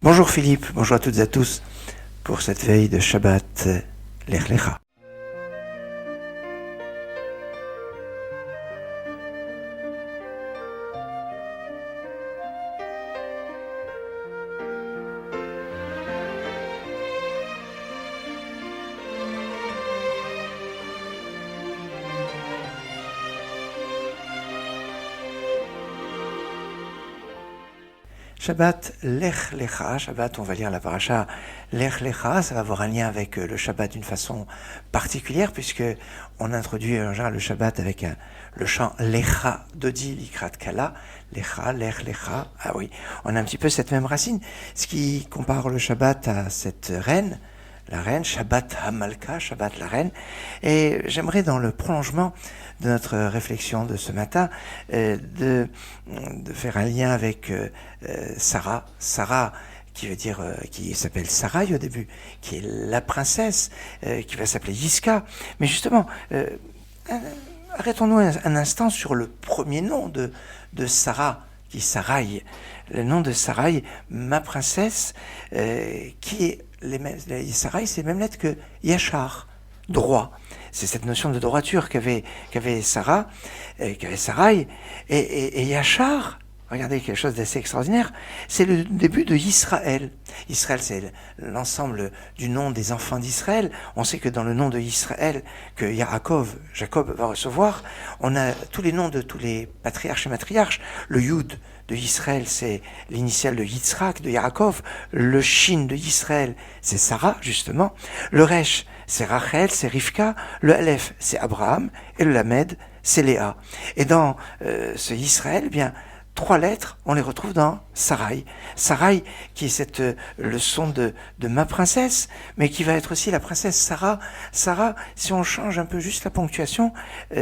Bonjour Philippe, bonjour à toutes et à tous pour cette veille de Shabbat Lech Lecha. Shabbat Lech Lecha, Shabbat, on va lire la paracha Lech Lecha, ça va avoir un lien avec le Shabbat d'une façon particulière puisque on introduit en général le Shabbat avec le chant Lecha Dodi Likrat Kala, Lecha, Lech Lecha, ah oui, on a un petit peu cette même racine, ce qui compare le Shabbat à cette reine, la reine, Shabbat Hamalka, Shabbat la reine, et j'aimerais dans le prolongement de notre réflexion de ce matin de faire un lien avec Sarah qui veut dire, qui s'appelle Sarai au début, qui est la princesse, qui va s'appeler Yiska, mais justement, arrêtons-nous un instant sur le premier nom de Sarah, qui est Sarai, le nom de Sarai, ma princesse, qui est Sarai, c'est les mêmes lettres que Yachar, droit. C'est cette notion de droiture qu'avait Sarah, qu'avait Sarai, et Yachar, regardez quelque chose d'assez extraordinaire, c'est le début de Yisraël. Israël, c'est l'ensemble du nom des enfants d'Israël. On sait que dans le nom de Israël, que Jacob va recevoir, on a tous les noms de tous les patriarches et matriarches. Le Yud de Israël, c'est l'initiale de Yitzhak, de Yaakov. Le Shin de Israël, c'est Sarah, justement. Le Resh, c'est Rachel, c'est Rivka. Le Aleph, c'est Abraham. Et le Lamed, c'est Léa. Et dans ce Israël, eh bien, 3 lettres, on les retrouve dans Sarai. Sarai, qui est cette leçon de ma princesse, mais qui va être aussi la princesse Sarah. Sarah, si on change un peu juste la ponctuation,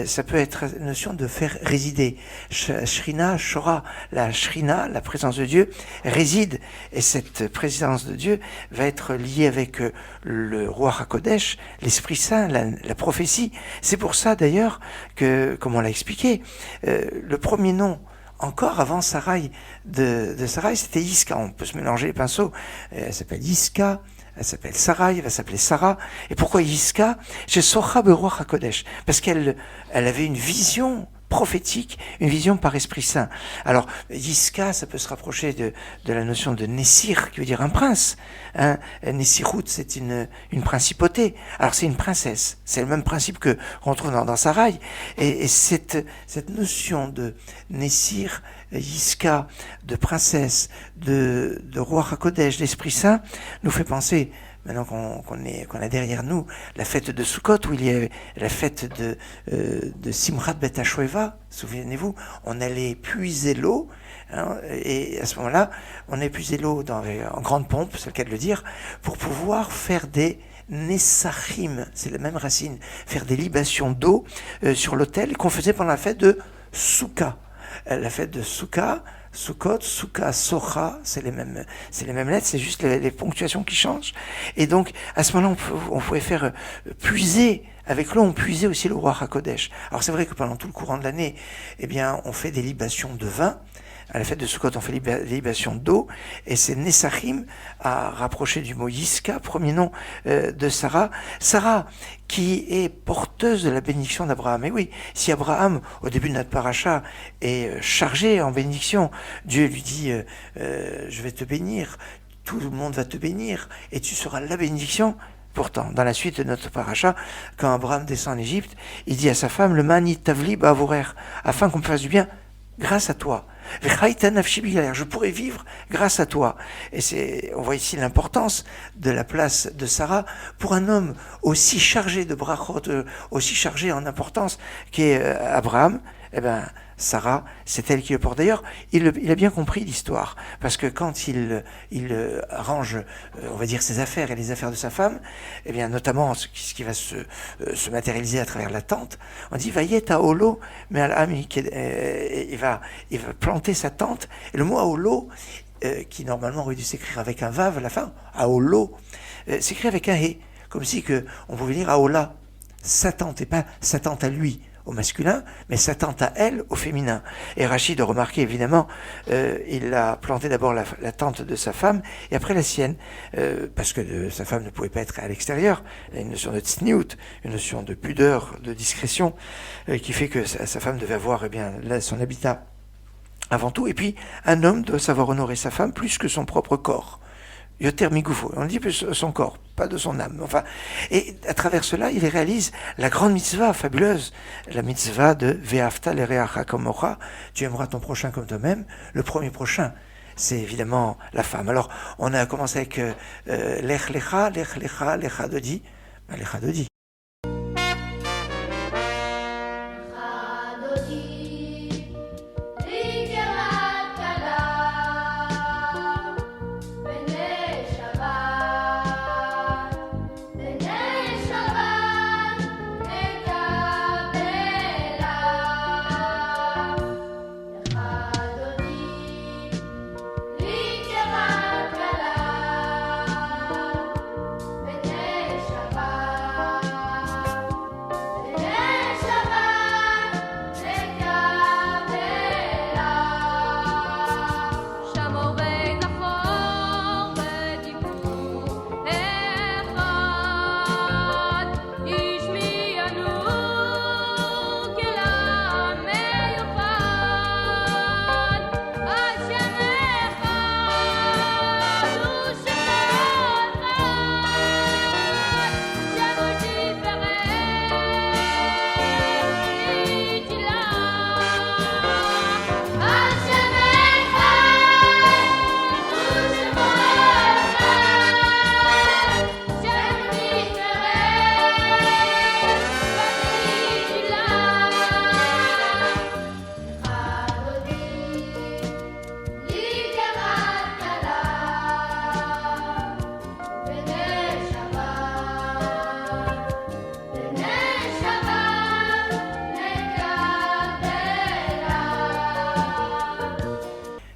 ça peut être une notion de faire résider. Shrina, Shora, la Shrina, la présence de Dieu, réside. Et cette présence de Dieu va être liée avec le roi HaKodesh, l'Esprit Saint, la prophétie. C'est pour ça d'ailleurs que, comme on l'a expliqué, le premier nom encore avant Sarai de Sarai, c'était Yiska. On peut se mélanger les pinceaux. Elle s'appelle Yiska, elle s'appelle Sarai, elle va s'appeler Sarah. Et pourquoi Yiska? Chez Socha Beroach HaKodesh. Parce qu'elle avait une vision prophétique, une vision par Esprit Saint. Alors, Yiska, ça peut se rapprocher de la notion de Nessir, qui veut dire un prince. Hein? Nessirut, c'est une principauté. Alors, c'est une princesse. C'est le même principe que qu'on trouve dans Sarai. Et cette notion de Nessir, Yiska, de princesse, de roi HaKodesh, d'Esprit Saint, nous fait penser, maintenant qu'on a derrière nous la fête de Sukkot, où il y a la fête de Simchat Bet HaShoeva, souvenez-vous, on allait puiser l'eau, hein, et à ce moment-là, on allait puiser l'eau en grande pompe, c'est le cas de le dire, pour pouvoir faire des Nessachim, c'est la même racine, faire des libations d'eau sur l'autel qu'on faisait pendant la fête de Souka. La fête de Souka, Sukkot, Souka, Socha, c'est les mêmes lettres, c'est juste les ponctuations qui changent. Et donc, à ce moment-là, on pouvait faire puiser, avec l'eau, on puisait aussi le roi HaKodesh. Alors c'est vrai que pendant tout le courant de l'année, eh bien, on fait des libations de vin. À la fête de Sukkot, on fait des libations d'eau, et c'est Nessachim à rapprocher du mot Yiska, premier nom de Sarah. Sarah, qui est porteuse de la bénédiction d'Abraham. Et oui, si Abraham, au début de notre paracha, est chargé en bénédiction, Dieu lui dit je vais te bénir, tout le monde va te bénir, et tu seras la bénédiction. Pourtant, dans la suite de notre paracha, quand Abraham descend en Égypte, il dit à sa femme, le mani tavli ba'avorer, afin qu'on me fasse du bien grâce à toi. Je pourrais vivre grâce à toi. Et on voit ici l'importance de la place de Sarah pour un homme aussi chargé de brachot, aussi chargé en importance qu'est Abraham. Eh ben, Sarah, c'est elle qui le porte. D'ailleurs, il a bien compris l'histoire, parce que quand il arrange, on va dire, ses affaires et les affaires de sa femme, eh bien, notamment ce qui va se matérialiser à travers la tente, on dit Vayet à Olo, mais il va planter sa tente. Et le mot Aolo, qui normalement aurait dû s'écrire avec un vav à la fin, Aolo, s'écrit avec un he, comme si on pouvait dire Aola, sa tente, et pas sa tente à lui. au masculin, mais sa tente à elle au féminin. Et Rachid a remarqué, évidemment, il a planté d'abord la tente de sa femme et après la sienne, parce que sa femme ne pouvait pas être à l'extérieur. Il y a une notion de tsniout, une notion de pudeur, de discrétion, qui fait que sa femme devait avoir là, son habitat avant tout. Et puis, un homme doit savoir honorer sa femme plus que son propre corps. Yoter migoufo, on dit plus son corps, pas de son âme. Enfin, et à travers cela, il réalise la grande mitzvah fabuleuse, la mitzvah de Ve'afta l'ereacha kamocha, tu aimeras ton prochain comme toi-même. Le premier prochain, c'est évidemment la femme. Alors, on a commencé avec lech lecha, lecha dodi, lecha dodi.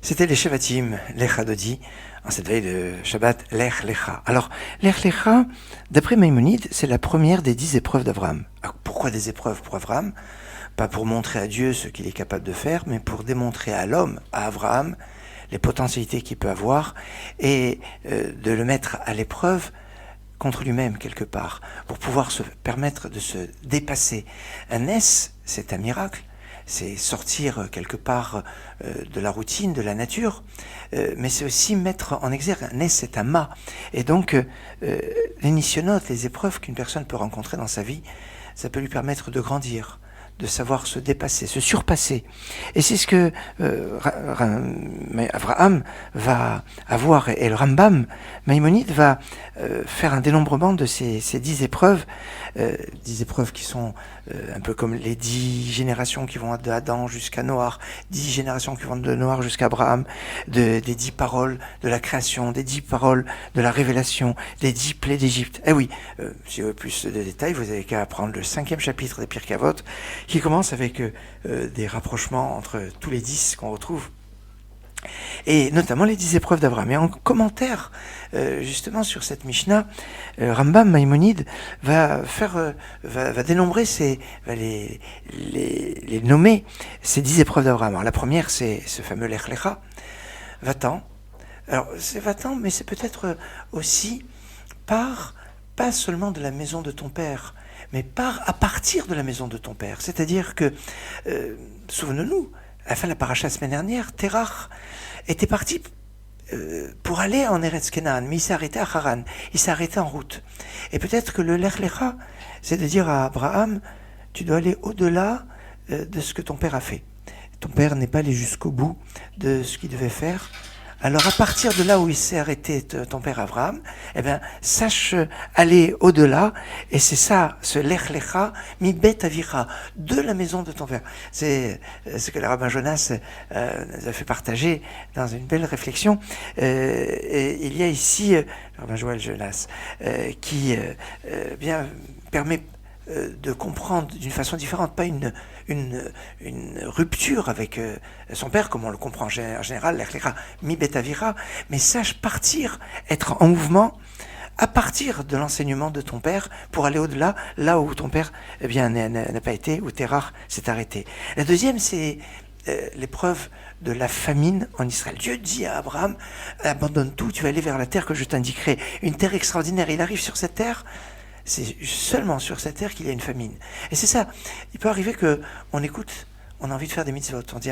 C'était les Shavatim, Lecha Dodi, en cette veille de Shabbat, Lech Lecha. Alors, Lech Lecha, d'après Maïmonide, c'est la première des 10 épreuves d'Abraham. Alors, pourquoi des épreuves pour Abraham? Pas pour montrer à Dieu ce qu'il est capable de faire, mais pour démontrer à l'homme, à Abraham, les potentialités qu'il peut avoir et de le mettre à l'épreuve contre lui-même quelque part, pour pouvoir se permettre de se dépasser. Un S, c'est un miracle. C'est sortir quelque part de la routine, de la nature, mais c'est aussi mettre en exergue. Un S, c'est un mât. Et donc, les nisyonotes, les épreuves qu'une personne peut rencontrer dans sa vie, ça peut lui permettre de grandir, de savoir se dépasser, se surpasser. Et c'est ce que Abraham va avoir, et le Rambam, Maïmonide, va faire un dénombrement de ces 10 épreuves, 10 épreuves qui sont un peu comme les 10 générations qui vont d'Adam jusqu'à Noach, 10 générations qui vont de Noach jusqu'à Abraham, des 10 paroles de la création, des 10 paroles de la révélation, des 10 plaies d'Égypte. Eh oui, si vous voulez plus de détails, vous avez qu'à apprendre le 5e chapitre des Pirkei Avot, qui commence avec des rapprochements entre tous les 10 qu'on retrouve, et notamment les 10 épreuves d'Abraham. Et en commentaire justement sur cette Mishnah, Rambam Maïmonide va dénombrer va les nommer, ces 10 épreuves d'Abraham. Alors la première, c'est ce fameux Lech Lecha, va-t'en. Alors c'est va-t'en, mais c'est peut-être aussi pas seulement de la maison de ton père, mais à partir de la maison de ton père. C'est-à-dire que, souvenons-nous, à la fin de la paracha la semaine dernière, Terach était parti pour aller en Eretz Kenan, mais il s'est arrêté à Haran, il s'est arrêté en route. Et peut-être que le Lech Lecha, c'est de dire à Abraham, tu dois aller au-delà de ce que ton père a fait. Ton père n'est pas allé jusqu'au bout de ce qu'il devait faire. Alors à partir de là où il s'est arrêté, ton père Abraham, eh bien, sache aller au-delà, et c'est ça, ce Lech Lecha, mi bet avira, de la maison de ton père. C'est ce que le rabbin Jonas nous a fait partager dans une belle réflexion. Et il y a ici, le rabbin Joël Jonas, qui bien permet de comprendre d'une façon différente, pas une rupture avec son père, comme on le comprend en général, l'Echlecha mi betavira, mais sache partir, être en mouvement à partir de l'enseignement de ton père pour aller au-delà, là où ton père n'a pas été, où Terah s'est arrêté. La deuxième, c'est l'épreuve de la famine en Israël. Dieu dit à Abraham, abandonne tout, tu vas aller vers la terre que je t'indiquerai. Une terre extraordinaire. Il arrive sur cette terre, c'est seulement sur cette terre qu'il y a une famine. Et c'est ça, il peut arriver qu'on écoute, on a envie de faire des mitzvot, on dit,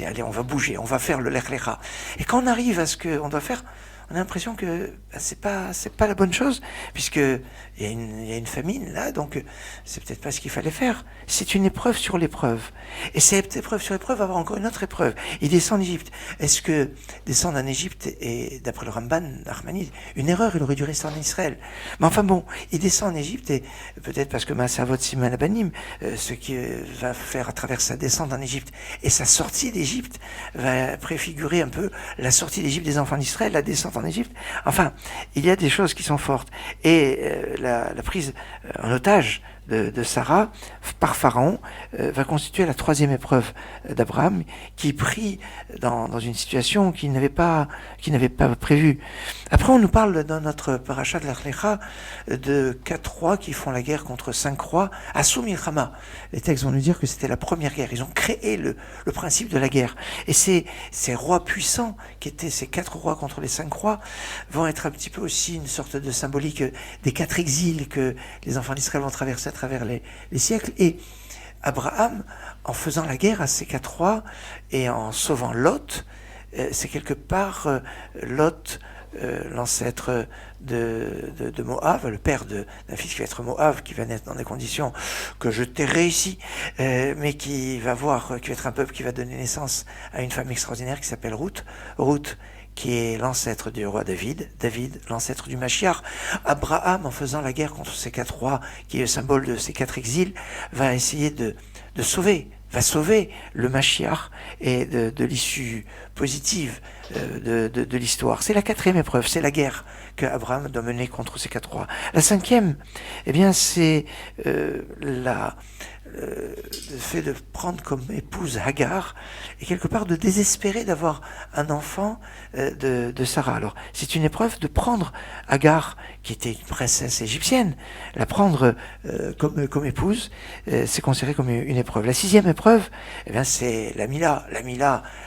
allez, on va bouger, on va faire le lech lecha. Et quand on arrive à ce qu'on doit faire, on a l'impression que c'est pas la bonne chose, puisque il y a une famine là, donc c'est peut-être pas ce qu'il fallait faire. C'est une épreuve sur l'épreuve. Et cette épreuve sur l'épreuve va avoir encore une autre épreuve. Il descend en Égypte. Est-ce que descendre en Égypte est, d'après le Ramban, Nachmanides, une erreur? Il aurait dû rester en Israël. Mais enfin bon, il descend en Égypte et peut-être parce que Masavot Siman Abanim, ce qui va faire à travers sa descente en Égypte et sa sortie d'Égypte va préfigurer un peu la sortie d'Égypte des enfants d'Israël, la descente en Égypte. Enfin, il y a des choses qui sont fortes. Et la prise en otage de Sarah par Pharaon va constituer la troisième épreuve d'Abraham, qui est pris dans une situation qu'il n'avait pas prévue. Après, on nous parle dans notre paracha de l'Lech Lecha de 4 rois qui font la guerre contre 5 rois à Soumilchama. Les textes vont nous dire que c'était la première guerre. Ils ont créé le principe de la guerre. Et ces rois puissants, qui étaient ces 4 rois contre les 5 rois, vont être un petit peu aussi une sorte de symbolique des 4 exils que les enfants d'Israël vont traverser à travers les siècles. Et Abraham, en faisant la guerre à ces 4 rois et en sauvant Lot, c'est quelque part Lot, l'ancêtre de Moab, le père d'un fils qui va être Moab, qui va naître dans des conditions que je tairai ici, mais qui va être un peuple qui va donner naissance à une femme extraordinaire qui s'appelle Ruth, qui est l'ancêtre du roi David, l'ancêtre du Mashiach. Abraham, en faisant la guerre contre ces 4 rois, qui est le symbole de ces 4 exils, va essayer de sauver le Mashiach et de l'issue positive de l'histoire. C'est la 4e épreuve, c'est la guerre qu'Abraham doit mener contre ces 4 rois. La 5e, c'est le fait de prendre comme épouse Hagar et quelque part de désespérer d'avoir un enfant de Sarah. Alors, c'est une épreuve de prendre Hagar, qui était une princesse égyptienne, la prendre comme épouse, c'est considéré comme une épreuve. La 6e épreuve, c'est la Mila,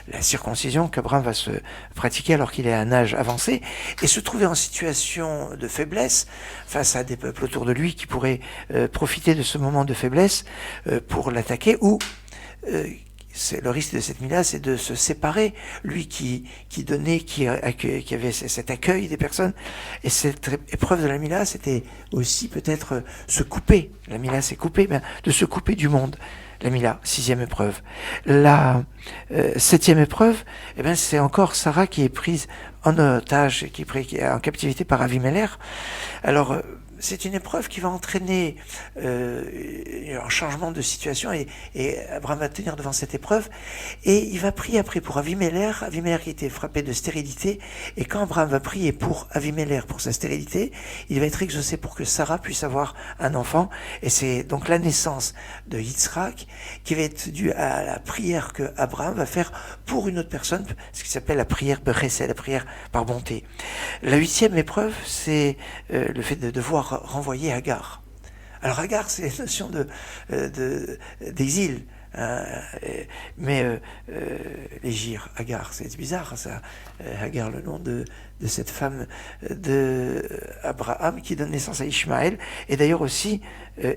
la circoncision qu'Abraham va se pratiquer alors qu'il est à un âge avancé et se trouver en situation de faiblesse face à des peuples autour de lui qui pourraient profiter de ce moment de faiblesse pour l'attaquer, ou c'est le risque de cette Mila, c'est de se séparer, lui qui donnait, qui avait cet accueil des personnes. Et cette épreuve de la Mila, c'était aussi peut-être se couper. La Mila, c'est couper, de se couper du monde. La Mila, 6e épreuve. La 7e épreuve, c'est encore Sarah qui est prise en otage, qui est en captivité par Avimelech. Alors, c'est une épreuve qui va entraîner un changement de situation et Abraham va tenir devant cette épreuve et il va prier après pour Avimelech qui était frappé de stérilité, et quand Abraham va prier pour Avimelech pour sa stérilité, il va être exaucé pour que Sarah puisse avoir un enfant, et c'est donc la naissance de Yitzhak qui va être due à la prière que Abraham va faire pour une autre personne, ce qui s'appelle la prière Bechesed, la prière par bonté. La 8e épreuve, c'est le fait de devoir renvoyer Hagar. Alors Hagar, c'est la notion d'exil, mais l'égir, Hagar, c'est bizarre ça. Hagar, le nom de cette femme de Abraham qui donne naissance à Ishmaël, et d'ailleurs aussi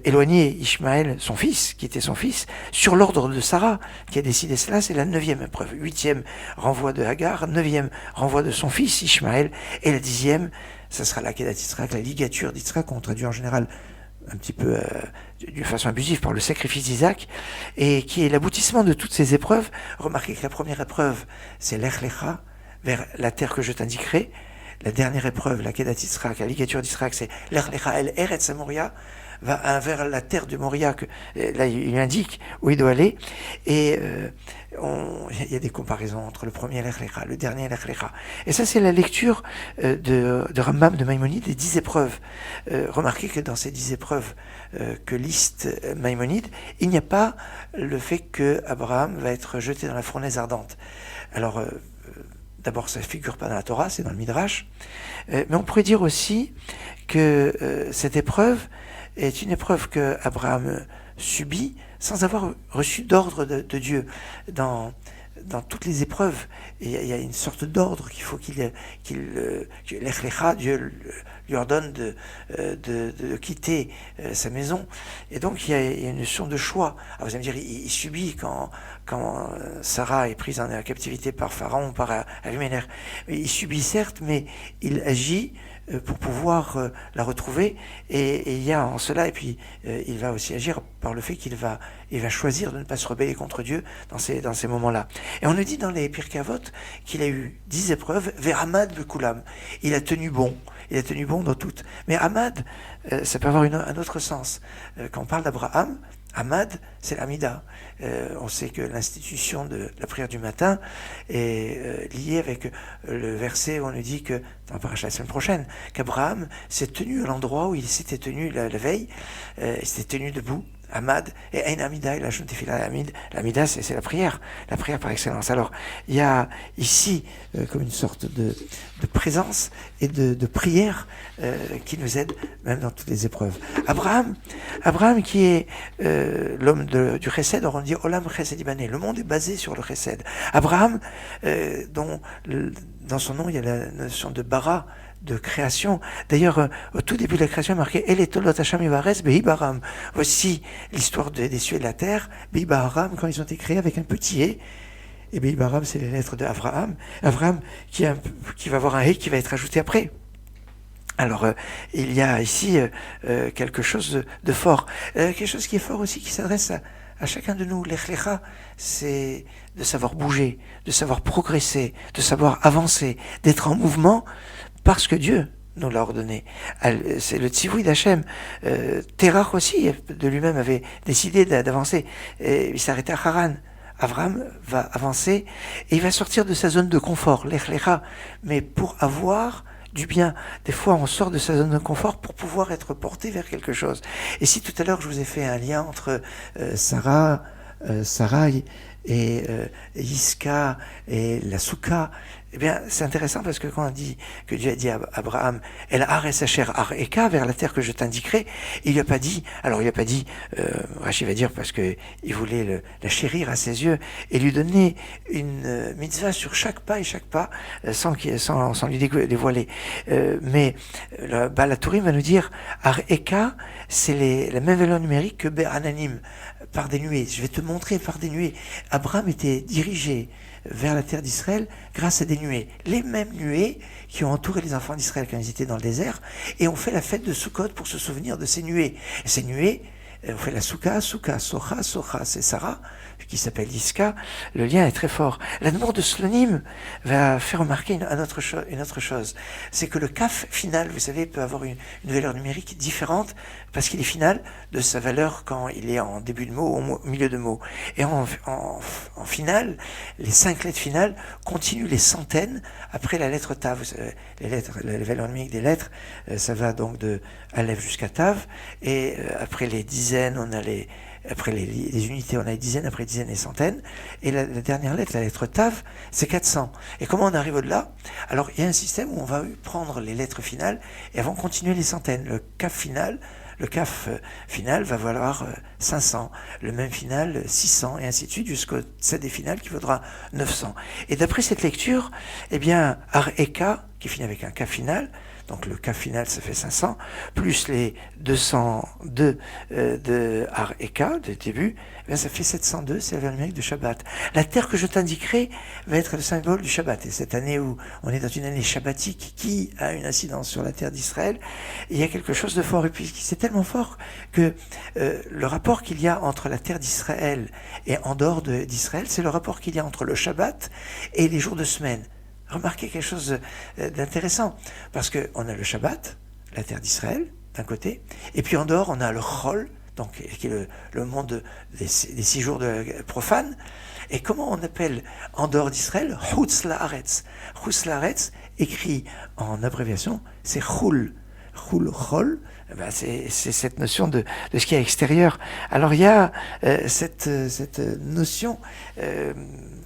éloigner Ishmaël, son fils, qui était son fils, sur l'ordre de Sarah, qui a décidé cela. C'est la 9e épreuve. 8e renvoi de Hagar, 9e renvoi de son fils Ishmaël, et la 10e, ça sera la Kedat Yitzhak, la ligature d'Yitzhak, qu'on traduit en général un petit peu d'une façon abusive par le sacrifice d'Isaac, et qui est l'aboutissement de toutes ces épreuves. Remarquez que la première épreuve, c'est l'Lech Lecha, vers la terre que je t'indiquerai. La dernière épreuve, la Kedat Yitzhak, la ligature d'Israël, c'est l'Lech Lecha el Eretz Moria, va vers la terre de Moria, que là il indique où il doit aller, et il y a des comparaisons entre le premier Lech Lecha, le dernier Lech Lecha. Et ça, c'est la lecture de Rambam, de Maïmonide, des 10 épreuves. Remarquez que dans ces 10 épreuves que liste Maïmonide, il n'y a pas le fait que Abraham va être jeté dans la fournaise ardente. Alors, d'abord, ça ne figure pas dans la Torah, c'est dans le Midrash. Mais on pourrait dire aussi que cette épreuve est une épreuve que Abraham subit sans avoir reçu d'ordre de Dieu. Dans toutes les épreuves, il y a une sorte d'ordre qu'il faut que l'Echlecha, Dieu lui ordonne de quitter sa maison. Et donc il y a une notion de choix. Alors vous allez me dire, il subit quand Sarah est prise en captivité par Pharaon, par Abimelech. Il subit certes, mais il agit pour pouvoir la retrouver, et il y a en cela, et puis il va aussi agir par le fait qu'il va choisir de ne pas se rebeller contre Dieu dans ces moments-là. Et on nous dit dans les Pirkei Avot qu'il a eu 10 épreuves, Ve'amad bekulam. Il a tenu bon dans toutes. Mais Amad, ça peut avoir un autre sens. Quand on parle d'Abraham, Amad, c'est l'Amida. On sait que l'institution de la prière du matin est liée avec le verset où on nous dit que, dans la paracha la semaine prochaine, qu'Abraham s'est tenu à l'endroit où il s'était tenu la veille, il s'était tenu debout, Amad, et Ein Amida, il a ajouté l'Amida, c'est la prière par excellence. Alors, il y a ici comme une sorte de présence et de prière qui nous aide même dans toutes les épreuves. Abraham qui est l'homme du chesed, on dit Olam chesed ibané, le monde est basé sur le chesed. Abraham, dans son nom il y a la notion de bara, de création. D'ailleurs, au tout début de la création, il est marqué El etolot Hashem yivares behibaram. Voici l'histoire des cieux et de la terre, behibaram, quand ils ont été créés avec un petit hé. Et behibaram, c'est les lettres d'Abraham. Abraham qui va avoir un hé qui va être ajouté après. Alors, il y a ici quelque chose de fort. Quelque chose qui est fort aussi, qui s'adresse à chacun de nous. L'Echlecha, c'est de savoir bouger, de savoir progresser, de savoir avancer, d'être en mouvement, parce que Dieu nous l'a ordonné. C'est le tzivouï d'Hachem. Terach aussi, de lui-même, avait décidé d'avancer. Il s'arrêtait à Haran. Abraham va avancer et il va sortir de sa zone de confort, l'Echlecha, mais pour avoir du bien. Des fois, on sort de sa zone de confort pour pouvoir être porté vers quelque chose. Et si tout à l'heure, je vous ai fait un lien entre Sarai et Yiska et la Souka, eh bien, c'est intéressant parce que quand on dit que Dieu a dit à Abraham, El Ares Asher Areka, vers la terre que je t'indiquerai, il lui a pas dit, Rachid va dire parce que il voulait la chérir à ses yeux et lui donner une mitzvah sur chaque pas et chaque pas, sans lui dévoiler. Mais le Baal HaTurim va nous dire, Areka, c'est la même valeur numérique que Be'ananim, par des nuées. Je vais te montrer par des nuées. Abraham était dirigé vers la terre d'Israël grâce à des nuées. Les mêmes nuées qui ont entouré les enfants d'Israël quand ils étaient dans le désert, et on fait la fête de Sukkot pour se souvenir de ces nuées. Et ces nuées, on fait la Socha, Socha, c'est Sarah, qui s'appelle Yiska. Le lien est très fort. L'Admour de Slonim va faire remarquer une autre chose. C'est que le kaf final, vous savez, peut avoir une valeur numérique différente parce qu'il est final de sa valeur quand il est en début de mot ou au milieu de mot. Et en finale, les 5 lettres finales continuent les centaines après la lettre Tav. Les valeurs numériques des lettres, ça va donc de Aleph jusqu'à Tav. Et après les dizaines, après les unités, on a les dizaines, après les dizaines et centaines. Et la dernière lettre, la lettre Tav, c'est 400. Et comment on arrive au-delà? Alors, il y a un système où on va prendre les lettres finales et elles vont continuer les centaines. Le kaf final va valoir 500. Le même final, 600, et ainsi de suite, jusqu'au tzadé final qui vaudra 900. Et d'après cette lecture, eh bien, Ar-Eka, qui finit avec un kaf final, donc le kaf final, ça fait 500, plus les 202 de Ar-Eka, de début, eh bien, ça fait 702, c'est la valeur numérique de Shabbat. La terre que je t'indiquerai va être le symbole du Shabbat. Et cette année où on est dans une année shabbatique qui a une incidence sur la terre d'Israël, il y a quelque chose de fort. Et puis c'est tellement fort que le rapport qu'il y a entre la terre d'Israël et en dehors d'Israël, c'est le rapport qu'il y a entre le Shabbat et les jours de semaine. Remarquez quelque chose d'intéressant, parce qu'on a le Shabbat, la terre d'Israël, d'un côté, et puis en dehors, on a le Chol, donc, qui est le monde des 6 jours profanes. Et comment on appelle en dehors d'Israël? Chutz la'aretz. Chutz la'aretz, écrit en abréviation, c'est Chul. chul chol, ben c'est cette notion de ce qui est extérieur. Alors il y a cette notion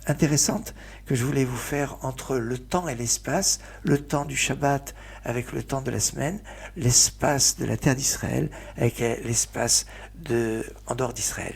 intéressante que je voulais vous faire entre le temps et l'espace, le temps du Shabbat avec le temps de la semaine, l'espace de la terre d'Israël avec l'espace en dehors d'Israël.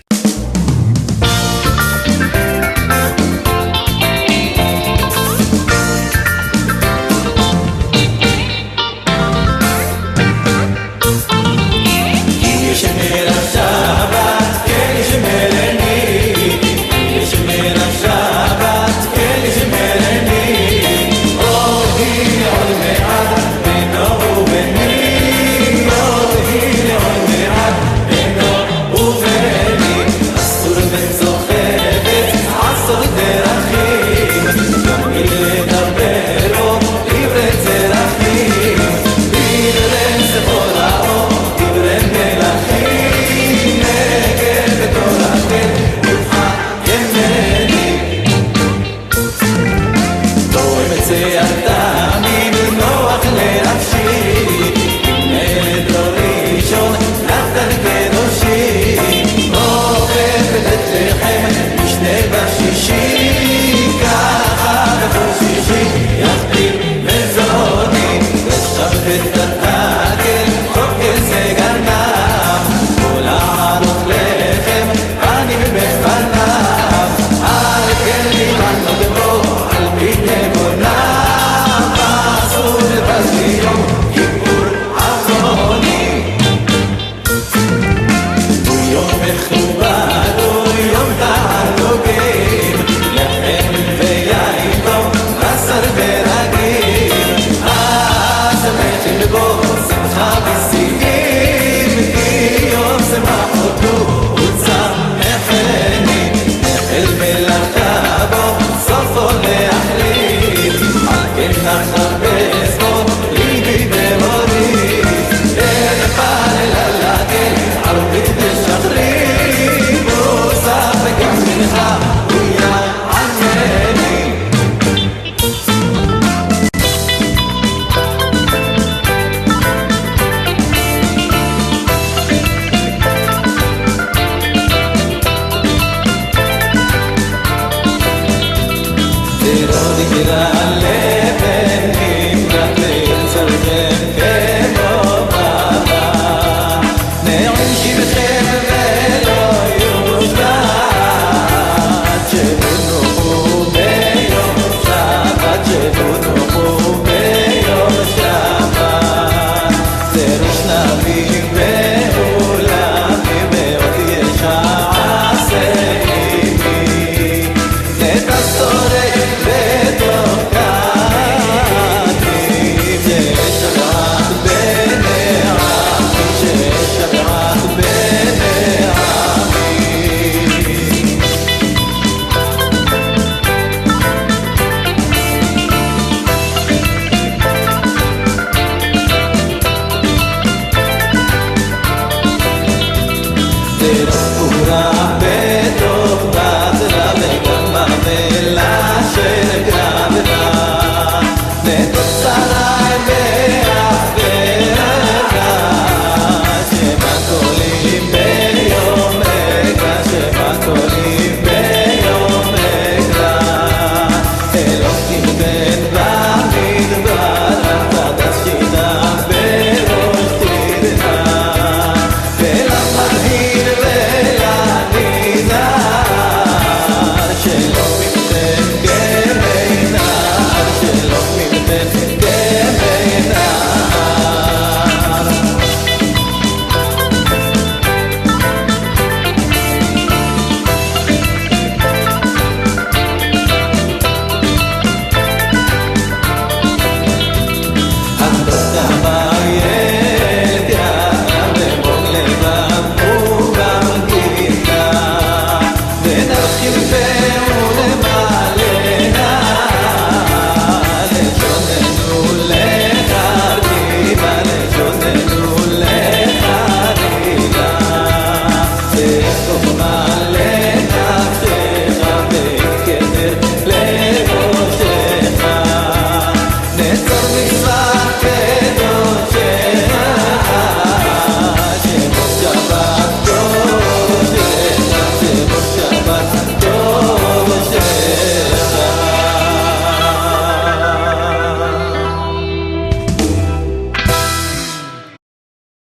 Net